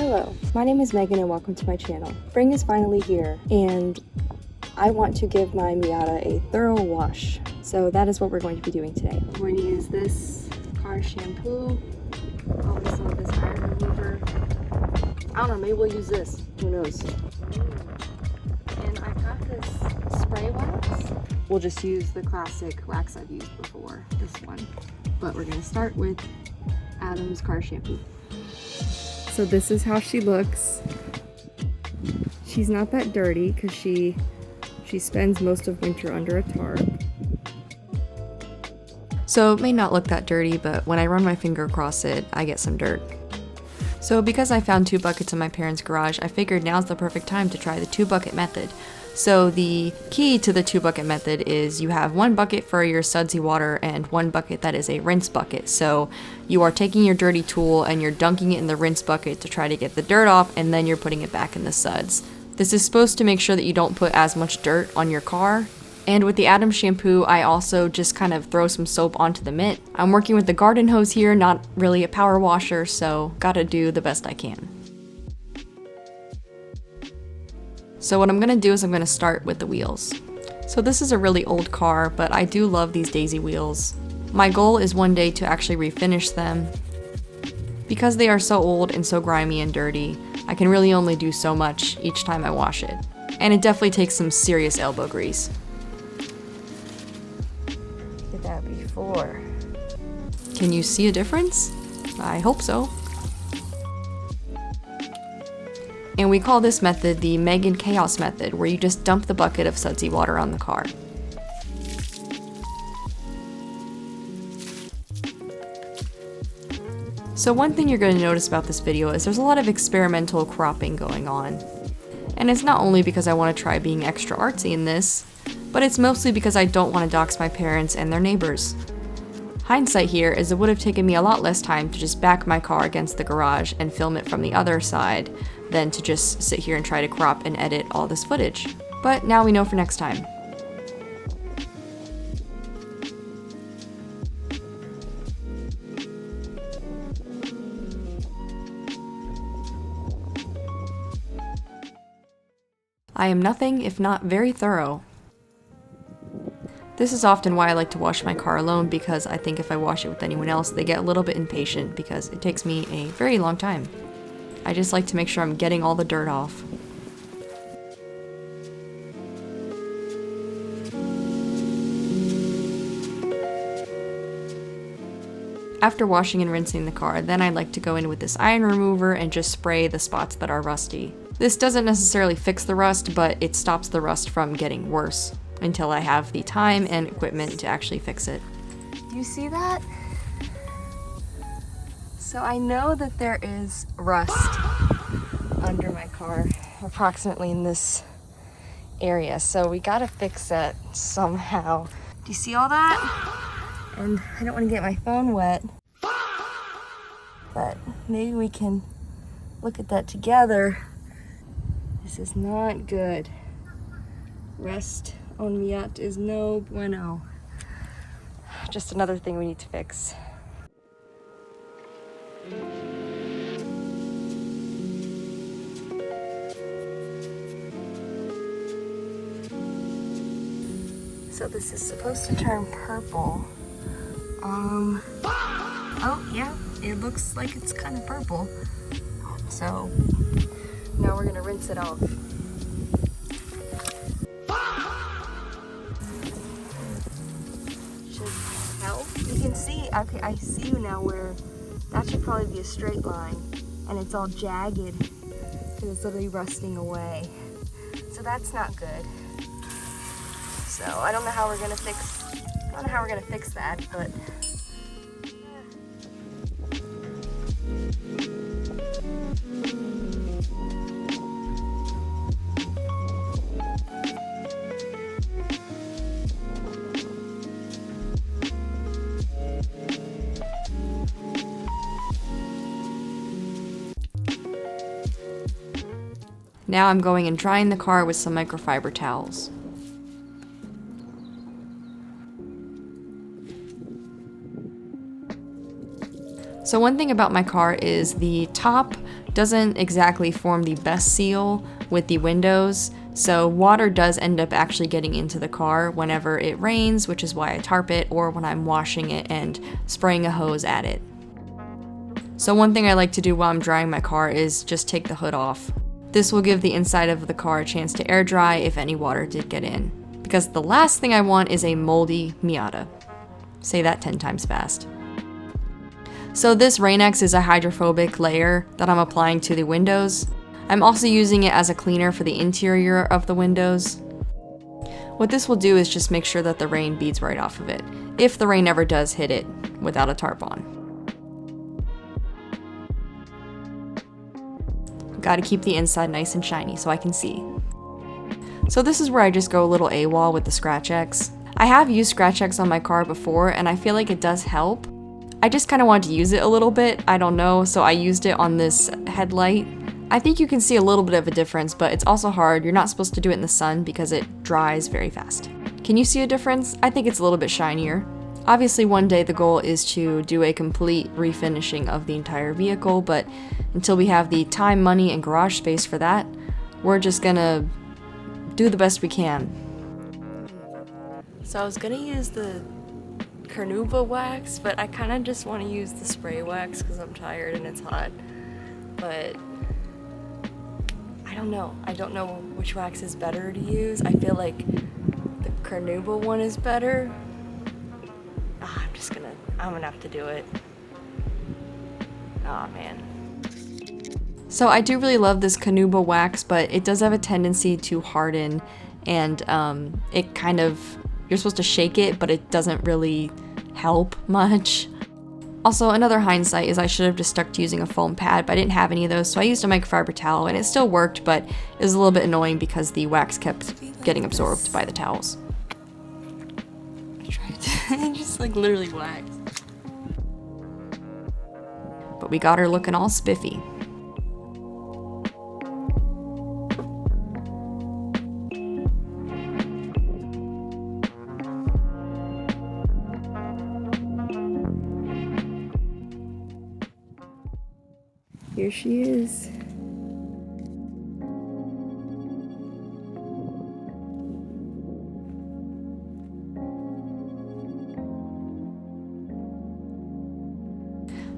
Hello, my name is Megan and welcome to my channel. Spring is finally here and I want to give my Miata a thorough wash. So that is what we're going to be doing today. I'm going to use this car shampoo, also this iron remover. I don't know, maybe we'll use this, who knows. And I've got this spray wax. We'll just use the classic wax I've used before, this one. But we're gonna start with Adam's car shampoo. So this is how she looks. She's not that dirty because she spends most of winter under a tarp. So it may not look that dirty, but when I run my finger across it, I get some dirt. So because I found 2 buckets in my parents' garage, I figured now's the perfect time to try the 2-bucket method. So the key to the 2-bucket method is you have 1 bucket for your sudsy water and 1 bucket that is a rinse bucket. So you are taking your dirty tool and you're dunking it in the rinse bucket to try to get the dirt off, and then you're putting it back in the suds. This is supposed to make sure that you don't put as much dirt on your car. And with the Adams shampoo, I also just kind of throw some soap onto the mitt. I'm working with the garden hose here, not really a power washer, so gotta do the best I can. So what I'm gonna do is I'm gonna start with the wheels. So this is a really old car, but I do love these daisy wheels. My goal is one day to actually refinish them. Because they are so old and so grimy and dirty, I can really only do so much each time I wash it. And it definitely takes some serious elbow grease. Did that before. Can you see a difference? I hope so. And we call this method the Megan Chaos method, where you just dump the bucket of sudsy water on the car. So one thing you're going to notice about this video is there's a lot of experimental cropping going on. And it's not only because I want to try being extra artsy in this, but it's mostly because I don't want to dox my parents and their neighbors. Hindsight here is it would have taken me a lot less time to just back my car against the garage and film it from the other side than to just sit here and try to crop and edit all this footage. But now we know for next time. I am nothing if not very thorough. This is often why I like to wash my car alone, because I think if I wash it with anyone else, they get a little bit impatient because it takes me a very long time. I just like to make sure I'm getting all the dirt off. After washing and rinsing the car, then I like to go in with this iron remover and just spray the spots that are rusty. This doesn't necessarily fix the rust, but it stops the rust from getting worse until I have the time and equipment to actually fix it. Do you see that? So I know that there is rust under my car, approximately in this area. So we gotta fix that somehow. Do you see all that? And I don't want to get my phone wet, but maybe we can look at that together. This is not good. Rust on Miata is no bueno. Just another thing we need to fix. So this is supposed to turn purple. Oh yeah, it looks like it's kind of purple. So now we're gonna rinse it off. Should help. You can see, okay, I see you now where that should probably be a straight line, and it's all jagged because it's literally rusting away. So that's not good. So I don't know how we're gonna fix that, but Now I'm going and drying the car with some microfiber towels. So one thing about my car is the top doesn't exactly form the best seal with the windows, so water does end up actually getting into the car whenever it rains, which is why I tarp it, or when I'm washing it and spraying a hose at it. So one thing I like to do while I'm drying my car is just take the hood off. This will give the inside of the car a chance to air dry if any water did get in, because the last thing I want is a moldy Miata. Say that 10 times fast. So this Rain-X is a hydrophobic layer that I'm applying to the windows. I'm also using it as a cleaner for the interior of the windows. What this will do is just make sure that the rain beads right off of it, if the rain ever does hit it without a tarp on. Gotta keep the inside nice and shiny so I can see. So this is where I just go a little AWOL with the Scratch X. I have used Scratch X on my car before and I feel like it does help. I just kind of wanted to use it a little bit, I don't know, so I used it on this headlight. I think you can see a little bit of a difference, but it's also hard. You're not supposed to do it in the sun because it dries very fast. Can you see a difference? I think it's a little bit shinier. Obviously one day the goal is to do a complete refinishing of the entire vehicle, but until we have the time, money, and garage space for that, we're just gonna do the best we can. So I was gonna use the Carnauba wax, but I kind of just want to use the spray wax because I'm tired and it's hot. But I don't know. I don't know which wax is better to use. I feel like the Carnauba one is better. I'm gonna have to do it. Oh man. So I do really love this Carnauba wax, but it does have a tendency to harden, and it kind of, you're supposed to shake it, but it doesn't really help much. Also, another hindsight is I should have just stuck to using a foam pad, but I didn't have any of those, so I used a microfiber towel, and it still worked, but it was a little bit annoying because the wax kept getting absorbed by the towels. I tried to, just like literally wax. But we got her looking all spiffy. Here she is.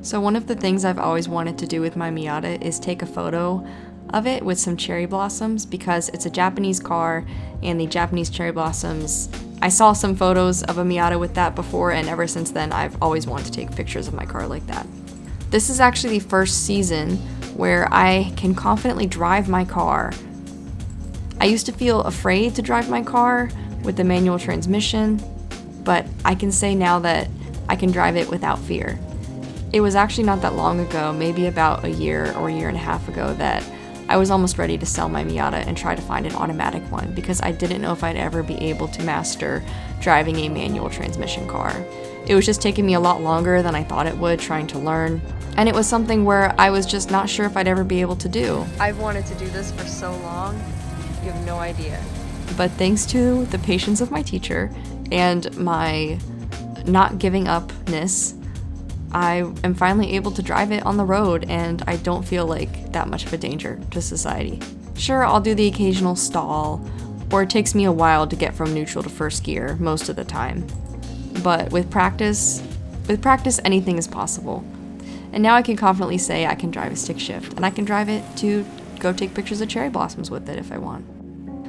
So one of the things I've always wanted to do with my Miata is take a photo of it with some cherry blossoms, because it's a Japanese car and the Japanese cherry blossoms, I saw some photos of a Miata with that before, and ever since then I've always wanted to take pictures of my car like that. This is actually the first season where I can confidently drive my car. I used to feel afraid to drive my car with the manual transmission, but I can say now that I can drive it without fear. It was actually not that long ago, maybe about a year or a year and a half ago, that I was almost ready to sell my Miata and try to find an automatic one because I didn't know if I'd ever be able to master driving a manual transmission car. It was just taking me a lot longer than I thought it would, trying to learn. And it was something where I was just not sure if I'd ever be able to do. I've wanted to do this for so long, you have no idea. But thanks to the patience of my teacher and my not giving up-ness, I am finally able to drive it on the road, and I don't feel like that much of a danger to society. Sure, I'll do the occasional stall, or it takes me a while to get from neutral to first gear most of the time. But with practice anything is possible. And now I can confidently say I can drive a stick shift, and I can drive it to go take pictures of cherry blossoms with it if I want.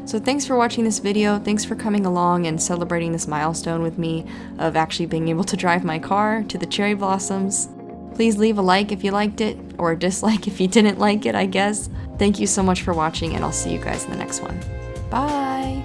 So thanks for watching this video, thanks for coming along and celebrating this milestone with me of actually being able to drive my car to the cherry blossoms. Please leave a like if you liked it, or a dislike if you didn't like it, I guess. Thank you so much for watching, and I'll see you guys in the next one. Bye!